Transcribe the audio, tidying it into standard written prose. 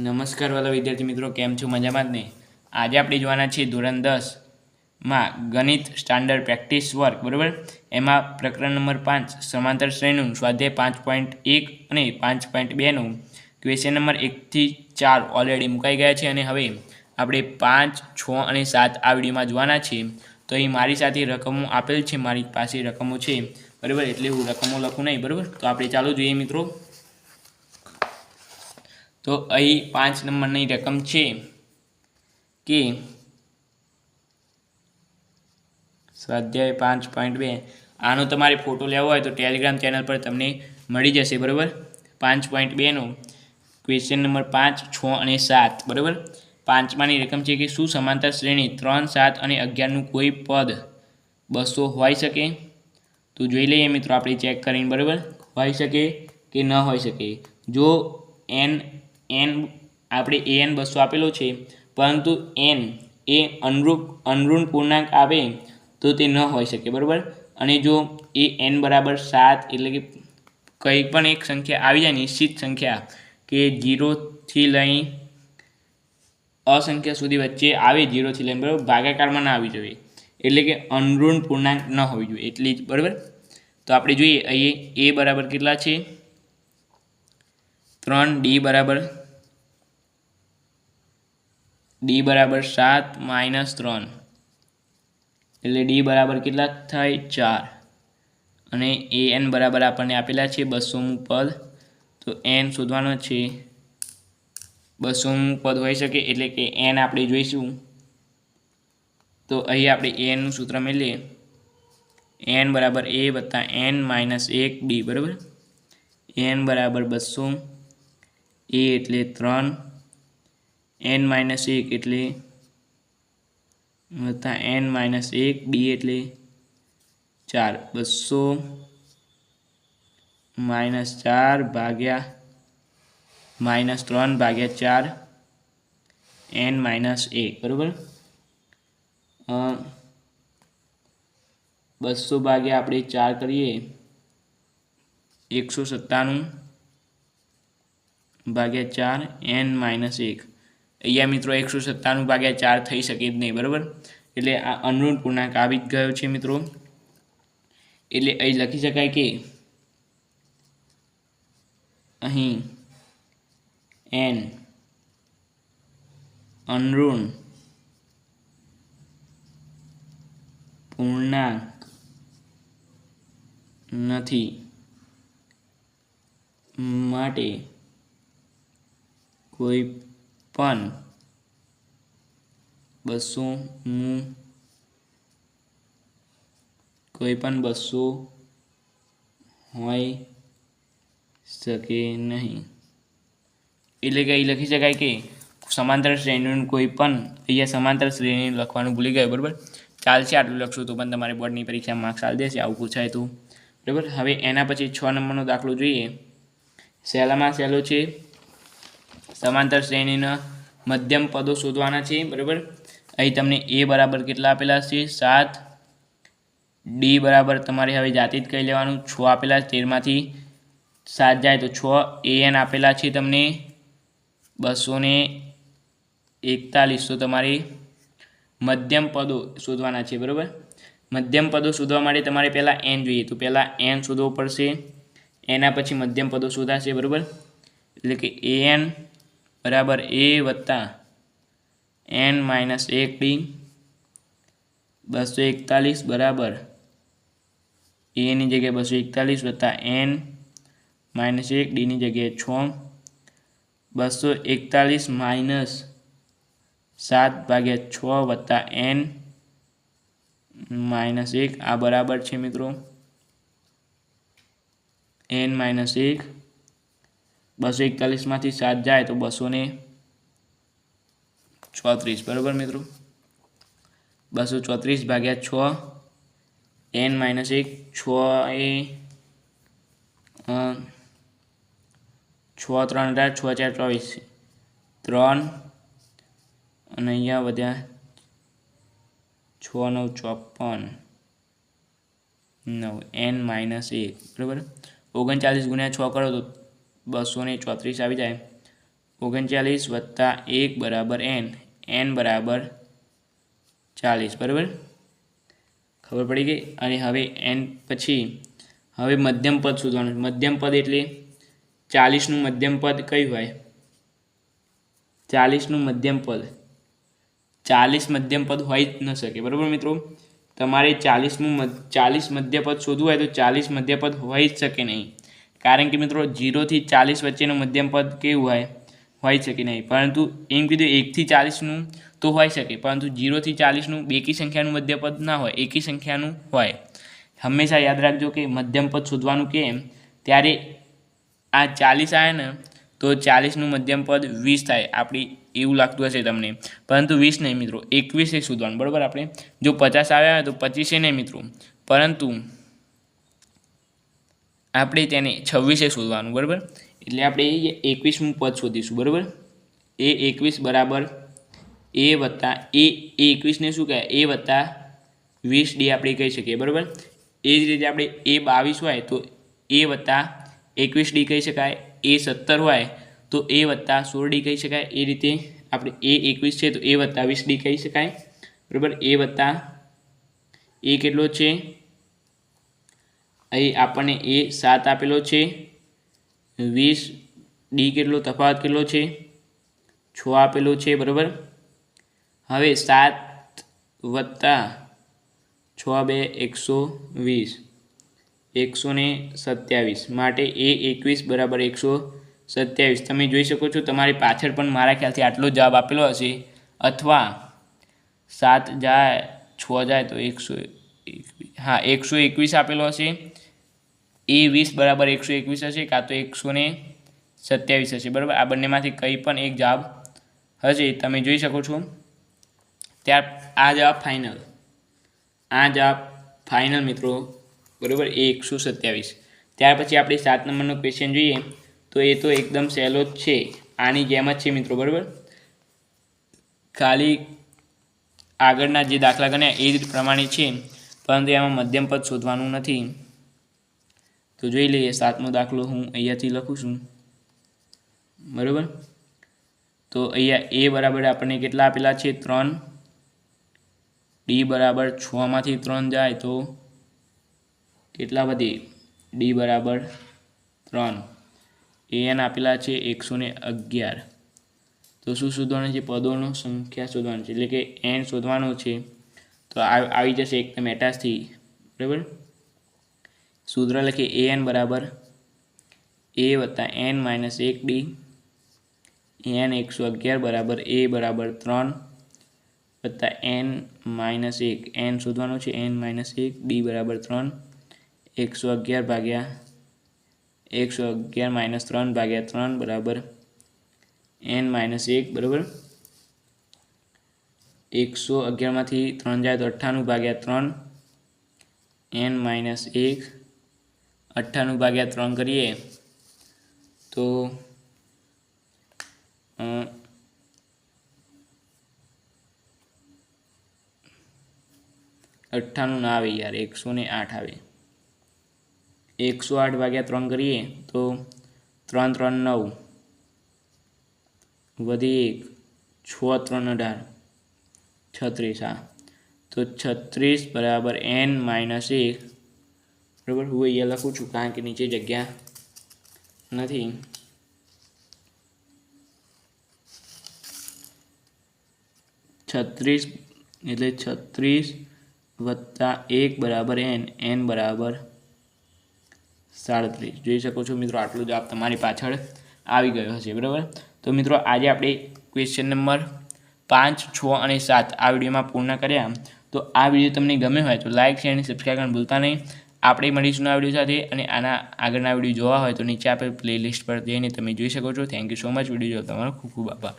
નમસ્કાર વાલા વિદ્યાર્થી મિત્રો, કેમ છો? મજામાં જ ને? આજે આપણે જોવાના છીએ ધોરણ 10 માં ગણિત સ્ટાન્ડર્ડ પ્રેક્ટિસ વર્ક, બરાબર. એમાં પ્રકરણ નંબર 5 સમાંતર શ્રેણીનું સ્વાધ્યાય 5.1 અને 5.2નું ક્વેશ્ચન નંબર 1 થી 4 ઓલરેડી મુકાઈ ગયા છે અને હવે આપણે 5, 6 અને 7 આ વિડીયોમાં જોવાના છીએ. તો અહીં મારી સાથે રકમો આપેલ છે, મારી પાસે રકમો છે, બરાબર, એટલે હું રકમો લખું નહીં, બરાબર. તો આપણે ચાલો જોઈએ મિત્રો. તો અહીં 5 નંબરની રકમ છે કે સ્વાધ્યાય 5.2. આનો તમારે ફોટો લેવો હોય તો ટેલિગ્રામ ચેનલ પર તમને મળી જશે, બરાબર. 5.2નો ક્વેશ્ચન નંબર 5, 6 અને 7, બરાબર. 5માની રકમ છે કે શું સમાંતર શ્રેણી 3, 7 અને 11નું કોઈ પદ 200 હોઈ શકે? તો જોઈ લઈએ મિત્રો આપણે ચેક કરીને, બરાબર. હોઈ શકે કે ન હોઈ શકે. જો n આપણે an 200 આપેલો છે, પરંતુ n એ અનઋણ પૂર્ણાંક આવે તો તે ન હોઈ શકે, બરાબર. અને જો એ n બરાબર 7 એટલે કે કંઈ પણ એક સંખ્યા આવી જાય, નિશ્ચિત સંખ્યા કે 0થી લઈ અસંખ્યા સુધી વચ્ચે આવે, 0થી લઈને, બરાબર, ભાગાકારમાં ના આવી જોઈએ, એટલે કે અનઋણ પૂર્ણાંક ન હોવી જોઈએ એટલી જ, બરાબર. તો આપણે જોઈએ અહીં a બરાબર કેટલા છે? 3, d બરાબર 7 માઇનસ 3 એટલે d બરાબર કેટલા થાય? 4. અને an બરાબર આપણને આપેલા છે 200મું પદ, તો n શોધવાનો છે. 200મું પદ હોઈ શકે એટલે કે n આપણે જોઈશું. તો અહીં આપણે anનું સૂત્ર મેળવીએ, n બરાબર a વત્તા n માઇનસ 1 d, બરાબર. n બરાબર 200, a એટલે 3, n માઇનસ 1 એટલે વત્તા n માઇનસ 1, d એટલે 4. 200 માઇનસ 4 ભાગ્યા માઇનસ 3 ભાગ્યા 4 n માઇનસ 1, બરાબર. 200 ભાગ્યા આપણે 4 કરીએ 197 ભાગ્યા 4 n માઇનસ 1. અહીંયા મિત્રો 197 ભાગ્યા 4 થઈ શકે જ નહીં, બરાબર. એટલે આ અનઋણ પૂર્ણાંક આવી જ ગયો છે મિત્રો. એટલે અહીં લખી શકાય કે અહીં n અનઋણ પૂર્ણાંક નથી, માટે કોઈ પણ 200 હોઈ શકે નહીં. એટલે કે અહીં લખી શકાય કે સમાંતર શ્રેણીનું કોઈ પણ, અહીંયા સમાંતર શ્રેણી લખવાનું ભૂલી ગયો, બરાબર. ચાલશે, આટલું લખશું તો પણ તમારે બોર્ડની પરીક્ષામાં માર્ક્સ આવી દેશે, આવું પૂછાય તો, બરાબર. હવે એના પછી 6 નંબરનો દાખલો જોઈએ. સહેલામાં સહેલો છે, સમાંતર શ્રેણીના મધ્યમ પદો શોધવાના છે, બરાબર. અહીં તમને a બરાબર કેટલા આપેલા છે? 7. d બરાબર તમારે હવે જાતે જ કહી લેવાનું, 6 આપેલા છે, 13માંથી 7 જાય તો 6. an આપેલા છે તમને 241, તો તમારે મધ્યમ પદો શોધવાના છે, બરાબર. મધ્યમ પદો શોધવા માટે તમારે પહેલાં n જોઈએ, તો પહેલાં n શોધવો પડશે, એના પછી મધ્યમ પદો શોધાશે, બરાબર. એટલે કે an બરાબર a વત્તા n માઇનસ 1 d, 241 બરાબર a ની જગ્યાએ 241 વત્તા n માઇનસ 1 d ની જગ્યાએ 6. 241 માઇનસ 7 ભાગ્યા 6 વત્તા n માઇનસ 1 આ બરાબર છે મિત્રો n માઇનસ 1. 241માંથી 7 જાય તો 234, બરાબર મિત્રો. 234 ભાગ્યા 6 n માઇનસ 1, 6 એ 6 3 18, 6 4 24, 3 અને અહીંયા વધ્યા 6 9 54, 9 n માઇનસ 1, બરાબર. 39 ગુણ્યા 6 કરો તો 234 આવી જાય. 39 વત્તા 1 બરાબર n બરાબર 40 બરાબર, ખબર પડી ગઈ। અને હવે n પછી હવે મધ્યમ પદ શોધવાનું। મધ્યમ પદ એટલે 40નું મધ્યમ પદ કયું હોય? 40નું મધ્યમ પદ 40 મધ્યમ પદ હોય જ ન શકે બરાબર મિત્રો। તમારે 40 મધ્યપદ શોધવું હોય તો 40 મધ્યપદ હોઈ જ શકે નહીં, કારણ કે મિત્રો 0 થી 40 વચ્ચેનું મધ્યમ પદ કેવું હોઈ શકે નહીં। પરંતુ એમ કીધું 1 થી 40નું તો હોઈ શકે, પરંતુ 0 થી 40નું બેકી સંખ્યાનું મધ્યપદ ના હોય, એકી સંખ્યાનું હોય। હંમેશા યાદ રાખજો કે મધ્યમ પદ શોધવાનું કે ત્યારે આ 40 આવે ને તો 40નું મધ્યમ પદ 20 થાય। આપણી એવું લાગતું હશે તમને, પરંતુ 20 નહીં મિત્રો, 21 શોધવાનું બરાબર। આપણે જો 50 આવ્યા હોય તો 25 નહીં મિત્રો, પરંતુ આપણે તેને 26 શોધવાનું બરાબર। એટલે આપણે 21મું પદ શોધીશું બરાબર। એ 21 બરાબર a વત્તા એ 21ને શું કહેવાય? a વત્તા 20d આપણે કહી શકીએ બરાબર। એ જ રીતે આપણે a 22 હોય તો a વત્તા 21d કહી શકાય। a 17 હોય તો a વત્તા 16d કહી શકાય। એ રીતે આપણે a 21 છે તો a વત્તા 20d કહી શકાય બરાબર। a વત્તા a કેટલો છે? અહીં આપણને a 7 આપેલો છે, 20d કેટલો તફાવત કેટલો છે? 6 આપેલો છે બરાબર। હવે 7 વત્તા 6 2 120 127 માટે a 21 બરાબર 127। તમે જોઈ શકો છો તમારી પાછળ પણ મારા ખ્યાલથી આટલો જવાબ આપેલો હશે, અથવા 7 જાય 6 જાય તો 121 આપેલો હશે। a 20 બરાબર 121 હશે, કાં તો 127 હશે બરાબર। આ બંનેમાંથી કંઈ પણ એક જવાબ હશે, તમે જોઈ શકો છો। ત્યાર આ જવાબ ફાઇનલ મિત્રો બરાબર, એ 127। ત્યાર પછી આપણે 7 નંબરનો ક્વેશ્ચન જોઈએ તો એ તો એકદમ સહેલો જ છે, આની જેમ જ છે મિત્રો બરાબર। ખાલી આગળના જે દાખલા ગણ્યા એ જ પ્રમાણે છે, પરંતુ એમાં મધ્યમ પદ શોધવાનું નથી। તો જોઈ લઈએ 7મો દાખલો હું અહીંયાથી લખું છું બરાબર। તો અહીંયા a બરાબર આપણને કેટલા આપેલા છે? 3। d બરાબર 6માંથી 3 જાય તો કેટલા વધે? d બરાબર 3। an આપેલા છે 111। તો શું શોધવાનું છે? પદોનો સંખ્યા શોધવાની છે, એટલે કે n શોધવાનો છે। તો આવી જશે એકદમ એટાસથી બરાબર। સૂત્ર લખીએ an બરાબર a વત્તા n માઇનસ 1d, n 111 બરાબર a બરાબર 3 વત્તા n માઇનસ 1, n શોધવાનો છે n માઇનસ 1, d બરાબર 3, 111 ભાગ્યા 111 માઇનસ 3 ભાગ્યા 3 બરાબર n માઇનસ 1 બરાબર। 111માંથી 3 જાય તો 98 ભાગ્યા 3 n માઇનસ 1, 98 ભાગ્યા 3 કરીએ તો 98 ના આવે યાર, 108 આવે। 108 ભાગ્યા 3 કરીએ તો 3 3 9 વધી 1 6 3 18 36। હા, તો 36 બરાબર n માઇનસ 1 બરાબર। હું અહીંયા લખું છું કારણ કે નીચે જગ્યા નથી। 36 એટલે 36 વત્તા 1 બરાબર n બરાબર 37। જોઈ શકો છો મિત્રો, આટલો જવાબ તમારી પાછળ આવી ગયો હશે બરાબર। તો મિત્રો આજે આપણે ક્વેશ્ચન નંબર 5, 6 અને 7 આ વિડીયોમાં પૂર્ણ કર્યા। તો આ વિડીયો તમને ગમે હોય તો લાઇક, શેર અને સબસ્ક્રાઈબ કરવાનું ભૂલતા નહીં। આપણે મળીશું આ વિડીયો સાથે, અને આના આગળના વિડીયો જોવા હોય તો નીચે આપેલ પ્લેલિસ્ટ પર જઈને તમે જોઈ શકો છો। Thank you so much. Video જોવા તમારો ખૂબ ખૂબ આભાર।